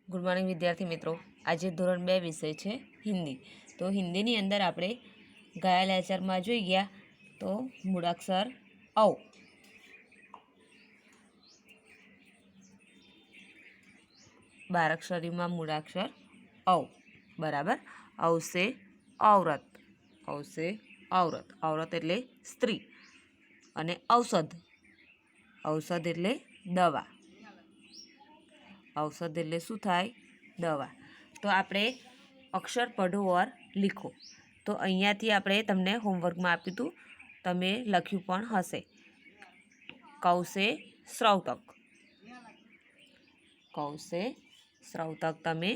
Good morning વિદ્યાર્થી મિત્રો। આજે ધોરણ 2 વિષય છે હિન્દી। તો હિન્દીની અંદર આપણે ગયા લેક્ચરમાં જોઈ ગયા તો મૂળાક્ષર ઔ, બારાક્ષરીમાં મૂળાક્ષર ઔ, બરાબર। ઔ સે ઔરત, ઔ સે ઔરત, ઔરત એટલે સ્ત્રી, અને ઔષધ, ઔષધ એટલે દવા, ઔષધ એટલે શું થાય? દવા। તો આપણે અક્ષર પઢો ઓર લીખો। તો અહીંયાથી આપણે તમને હોમવર્કમાં આપ્યું હતું, તમે લખ્યું પણ હશે। કૌ સે શ્રૌતક, કૌ સે શ્રૌતક તમે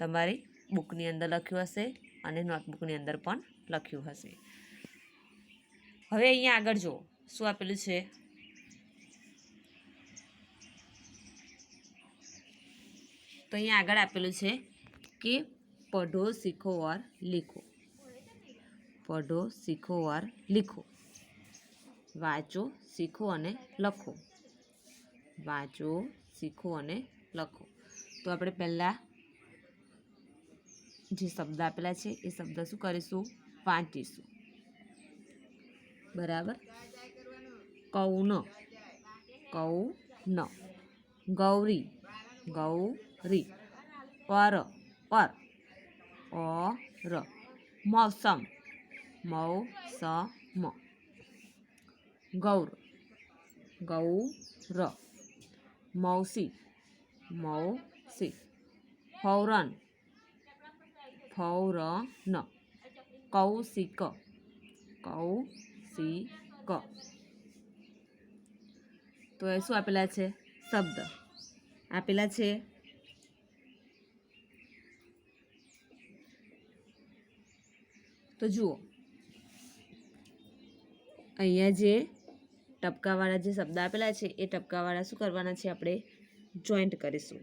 તમારી બુકની અંદર લખ્યું હશે અને નોટબુકની અંદર પણ લખ્યું હશે। હવે અહીંયા આગળ જુઓ શું આપેલું છે। તો અહીંયા આગળ આપેલું છે કે પઢો શીખો ઓર લીખો, પઢો શીખો ઓર લીખો, વાંચો શીખો અને લખો, વાંચો શીખો અને લખો। તો આપણે પહેલાં જે શબ્દ આપેલા છે એ શબ્દ શું કરીશું? વાંચીશું, બરાબર। કૌન, કૌન, ગૌરી, ગૌરી, પર, પર, ઓર, મૌસમ, મૌસમ, ગૌર, ગૌર, મૌસી, મૌસી, ફૌરન, ફૌરન, કૌશિક, કૌશિક। તો એ શું આપેલા છે? શબ્દ આપેલા છે। તો જુઓ અહીંયા જે ટપકાવાળા જે શબ્દ આપેલા છે એ ટપકાવાળા શું કરવાના છે? આપણે જોઈન્ટ કરીશું।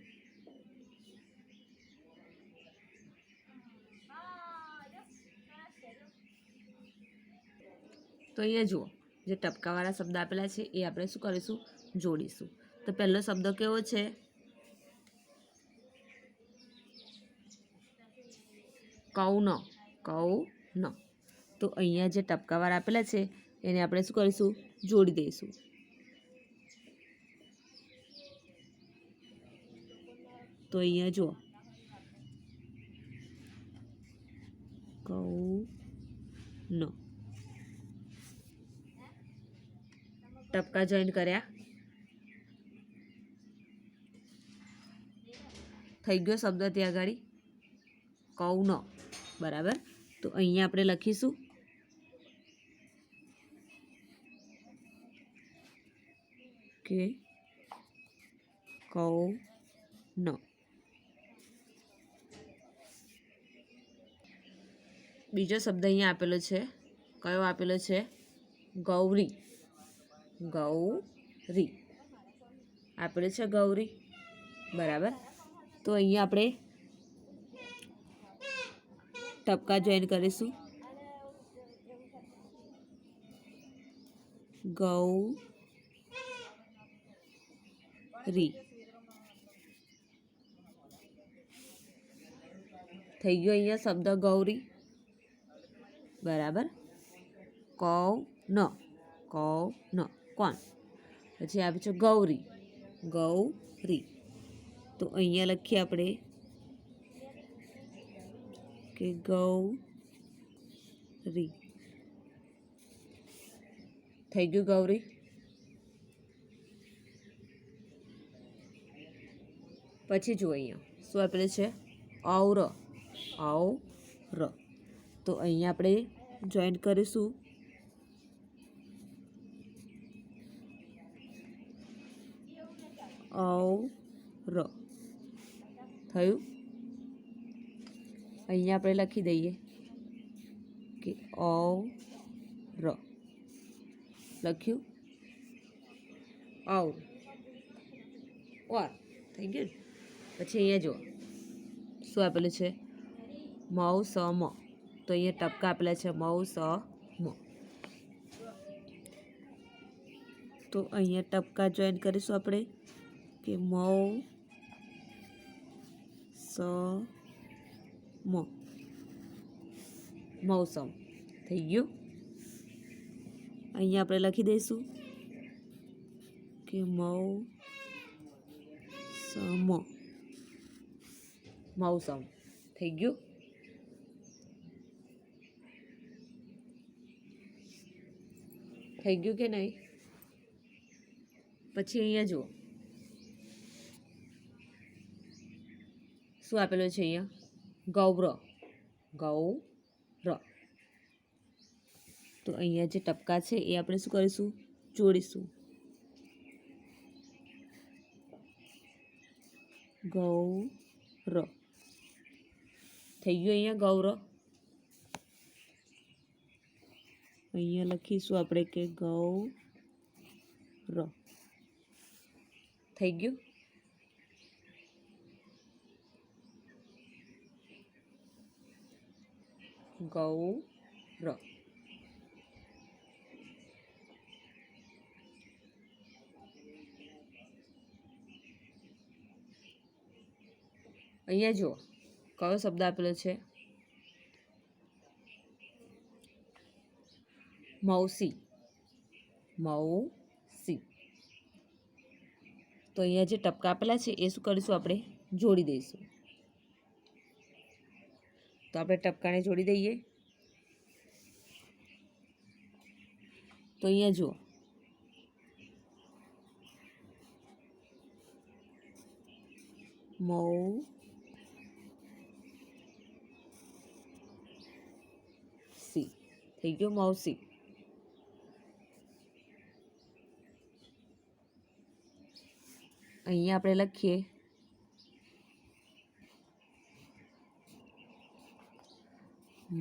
તો અહીંયા જુઓ જે ટપકાવાળા શબ્દ આપેલા છે એ આપણે શું કરીશું? જોડીશું। તો પહેલો શબ્દ કેવો છે? કૌન, કૌન। તો અહીંયા જે ટપકાવાળા આપેલા છે એને આપણે શું કરીશું? જોડી દઈશું। તો અહીંયા જુઓ કૌન, ટપકા જોઈન્ટ કર્યા, થઈ ગયો શબ્દ ત્યાં આગળ કૌન, બરાબર। તો અહીંયા આપણે લખીશું કે કૌન। બીજો શબ્દ અહીંયા આપેલો છે, કયો આપેલો છે? ગૌરી, ગૌરી આપેલું છે ગૌરી, બરાબર। તો અહીંયા આપણે ટપકા જોઈન કરીશું, ગૌરી થઈ ગયો અહીંયા શબ્દ ગૌરી, બરાબર। કૌન, કૌન કોણ? પછી આવે છે ગૌરી, ગૌરી। તો અહીંયા લખીએ આપણે કે ગૌરી, થઈ ગયું ગૌરી। પછી જુઓ અહીંયા શું આપેલું છે? ઔર, ઔર। તો અહીંયા આપણે જોઈન્ટ કરીશું ઔર, થયું। અહીંયા આપણે લખી દઈએ કે ઔર, લખ્યું ઔર, ઓર થઈ ગયું। પછી અહીંયા જુઓ શું આપેલું છે? મૌસમ। તો અહીંયા ટપકા આપેલા છે મૌસમ। તો અહીંયા ટપકા જોઈન કરીશું આપણે કે મૌ મૌસમ થઈ ગયું. અહીંયા આપણે લખી દઈશું કે મૌસમ થઈ ગયું. થઈ ગયું કે નહીં? પછી અહીંયા જુઓ શું આપેલું છે? અહીંયા ગૌર. તો અહીંયા જે ટપકા છે એ આપણે શું કરીશું? જોડીશું. ગૌર થઈ ગયું. અહીંયા ગૌર. અહીંયા લખીશું આપણે કે ગૌર થઈ ગયું. ગૌર. અહીંયા જુઓ કયો શબ્દ આપેલો છે? મૌસી. તો અહીંયા જે ટપકા આપેલા છે એ શું કરીશું? આપણે જોડી દઈશું. તો આપણે ટપકાને જોડી દઈએ. તો અહીંયા જુઓ મૌસી થઈ ગયો. મૌસી. અહીંયા આપણે લખીએ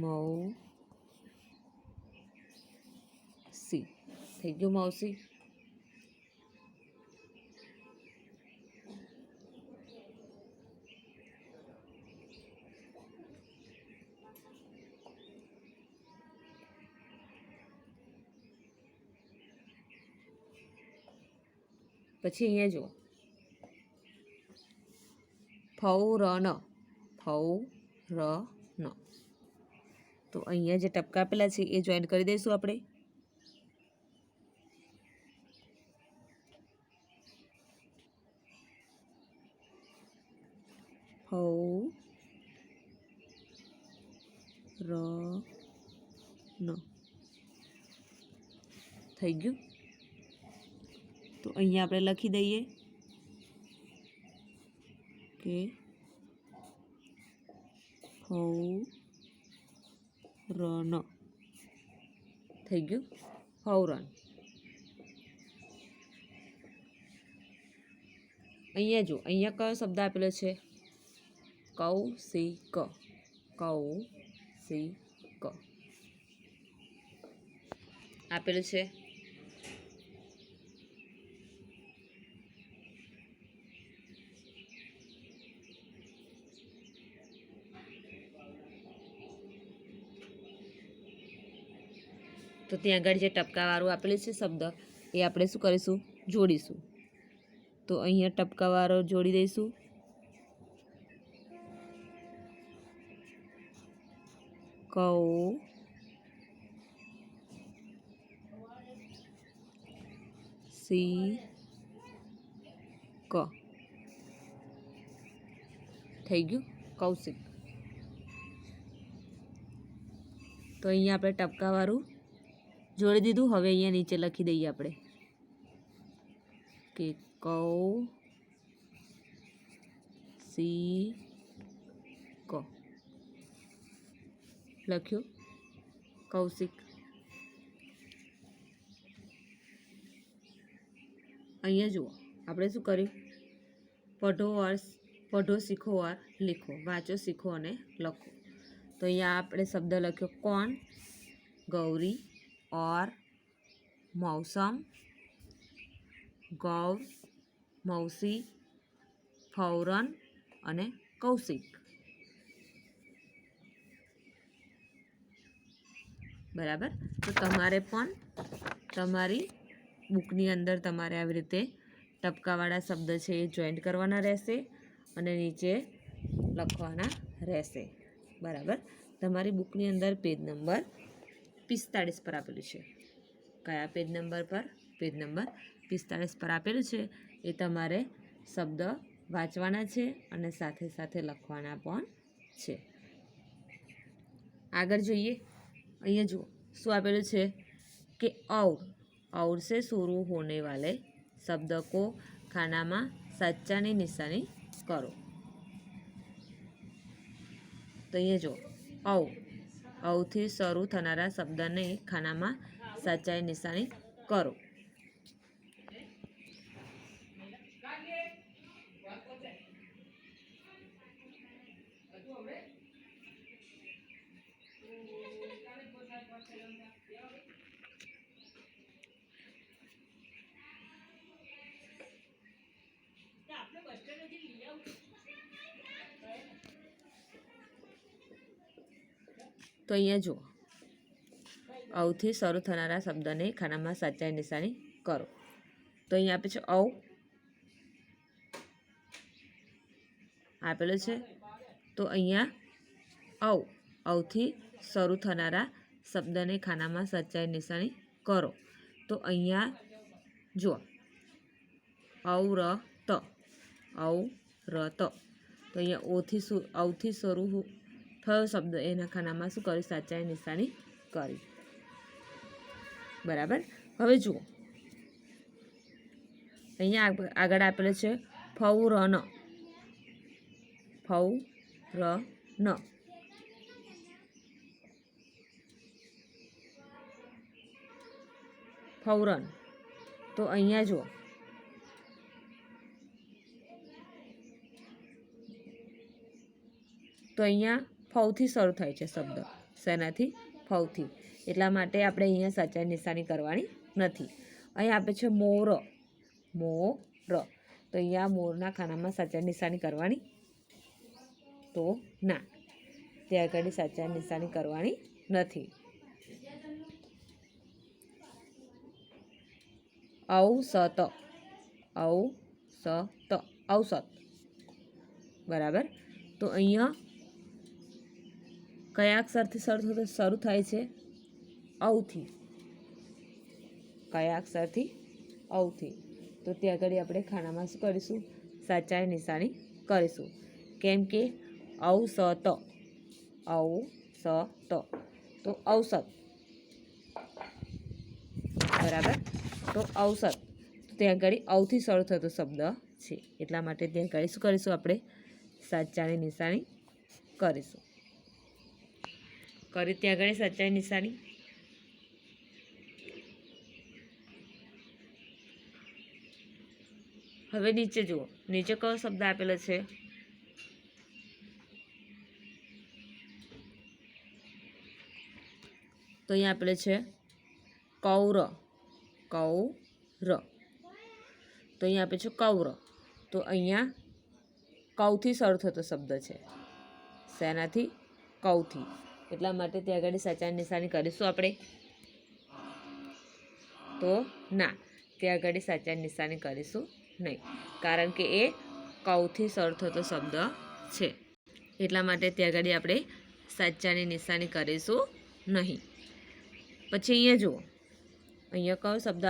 મૌસી થઈ ગયું. મૌસી. પછી અહીંયા જુઓ ફૌરન. તો અહીંયા જે ટપકા આપેલા છે એ જોઈન્ટ કરી દઈશું આપણે. થઈ ગયું. તો અહીંયા આપણે લખી દઈએ કે ફૌરન થઈ ગયું. ફૌરન. અહીંયા જો અહીંયા કયો શબ્દ આપેલો છે? કૌશિક. આપેલું છે. તો ત્યાં આગળ જે ટપકાવાળું આપેલું છે શબ્દ એ આપણે શું કરીશું? જોડીશું. તો અહીંયા ટપકાવાળો જોડી દઈશું. કૌશિક થઈ ગયું. કૌશિક. તો અહીંયા આપણે ટપકાવાળું જોડી દીધું. હવે અહીંયા નીચે લખી દઈએ આપણે કે કૌશિક લખ્યું. કૌશિક. અહીંયા જુઓ આપણે શું કર્યું? પઢો શીખો ઓર લીખો. વાંચો, શીખો અને લખો. તો અહીંયા આપણે શબ્દ લખ્યો કોણ, ગૌરી और मौसम, गौर, मौसी, फौरन અને કૌશિક. બરાબર. તો તમારે પણ તમારી બુકની અંદર તમારે આવી રીતે ટપકાવાળા શબ્દ છે એ જોઈન્ટ કરવાના રહેશે અને નીચે લખવાના રહેશે. બરાબર. તમારી બુકની અંદર પેજ નંબર 45 પર આપેલું છે. કયા પેજ નંબર પર? પેજ નંબર 45 પર આપેલું છે. એ તમારે શબ્દ વાંચવાના છે અને સાથે સાથે લખવાના પણ છે. આગળ જોઈએ. અહીંયા જુઓ શું આપેલું છે કે और से शुरू होने वाले शब्द को खानाમાં સાચાની નિશાની કરો. તો અહીંયા જો औથી શરૂ થનારા શબ્દને ખાનામાં સાચાની નિશાની કરો. તો અહીંયા જુઓ औથી શરૂ થનારા શબ્દને ખાનામાં સાચાની નિશાની કરો. તો અહીંયા આપે છે આપેલો છે. તો અહીંયા औથી શરૂ થનારા શબ્દને ખાનામાં સાચાની નિશાની કરો. તો અહીંયા જુઓ औरत તો અહીંયા औથી શરૂ થયો શબ્દ એના ખાનામાં શું કર્યું? સાચાની નિશાની કરી. બરાબર. હવે જુઓ અહીંયા આગળ આપેલું છે ફૌરન. ફૌરન. તો અહીંયા જુઓ તો અહીંયા ફૌથી શરૂ થાય છે શબ્દ. શેનાથી? ફૌથી. એટલા માટે આપણે અહીંયા સાચાની નિશાની કરવાની નથી. અહીંયા આપે છે મોર. તો અહીંયા મોરના ખાનામાં સાચાની નિશાની કરવાની? તો ના, ત્યાં આગળ સાચાની નિશાની કરવાની નથી. ઔસત. બરાબર. તો અહીંયા કયા અક્ષરથી શરૂ થાય છે? औથી. કયા અક્ષરથી? औથી. તો ત્યાં આગળ આપણે ખાનામાં શું કરીશું? સાચાની નિશાની કરીશું. કેમ કે औसत. તો औसत. બરાબર. તો औसत. ત્યાં આગળ औથી શરૂ થતો શબ્દ છે. એટલા માટે ત્યાં આગળ શું કરીશું? આપણે સાચાની નિશાની કરીશું. કરી ત્યાં આગળ સાચાની નિશાની. હવે નીચે જુઓ. નીચે કયો શબ્દ આપેલો છે? તો અહીંયા આપેલો છે કૌર. તો અહીંયા આપે છે કૌર. તો અહીંયા કૌથી શરૂ થતો શબ્દ છે. શેનાથી? કૌથી. એટલા માટે ત્યાં આગળ સાચાની નિશાની કરીશું આપણે? તો ના, ત્યાં આગળ સાચાની નિશાની કરીશું નહીં. કારણ કે એ કૌથી શરૂ થતો શબ્દ છે. એટલા માટે ત્યાં આગળ આપણે સાચાની નિશાની કરીશું નહીં. પછી અહીંયા જુઓ. અહીંયા કયો શબ્દ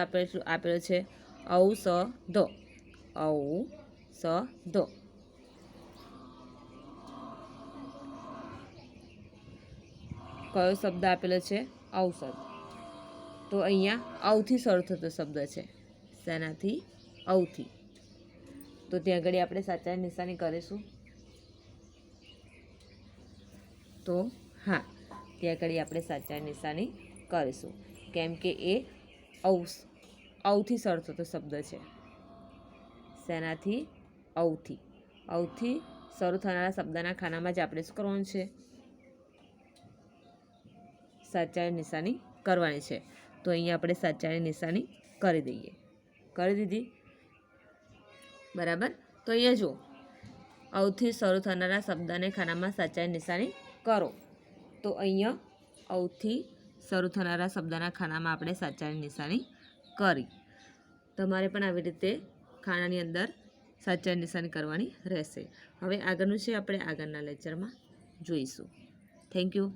આપેલો છે? ઔષધ. કયો શબ્દ આપેલો છે? ઔષધ. તો અહીંયા औથી શરૂ થતો શબ્દ છે. શેનાથી? औથી. તો ત્યાં આગળ આપણે સાચાની નિશાની કરીશું? તો હા, ત્યાં આગળ આપણે સાચાની નિશાની કરીશું. કેમ કે એ औથી શરૂ થતો શબ્દ છે. શેનાથી? औથી. औથી શરૂ થનારા શબ્દના ખાનામાં જ આપણે શું કરવાનું છે? સાચાની નિશાની કરવાની છે. તો અહીંયા આપણે સાચાની નિશાની કરી દઈએ. કરી દીધી. બરાબર. તો અહીંયા જુઓ औથી શરૂ થનારા શબ્દને ખાનામાં સાચાની નિશાની કરો. તો અહીંયા औથી શરૂ થનારા શબ્દના ખાનામાં આપણે સાચાની નિશાની કરી. તમારે પણ આવી રીતે ખાનાની અંદર સાચા નિશાની કરવાની રહેશે. હવે આગળનું છે આપણે આગળના લેક્ચરમાં જોઈશું. Thank you.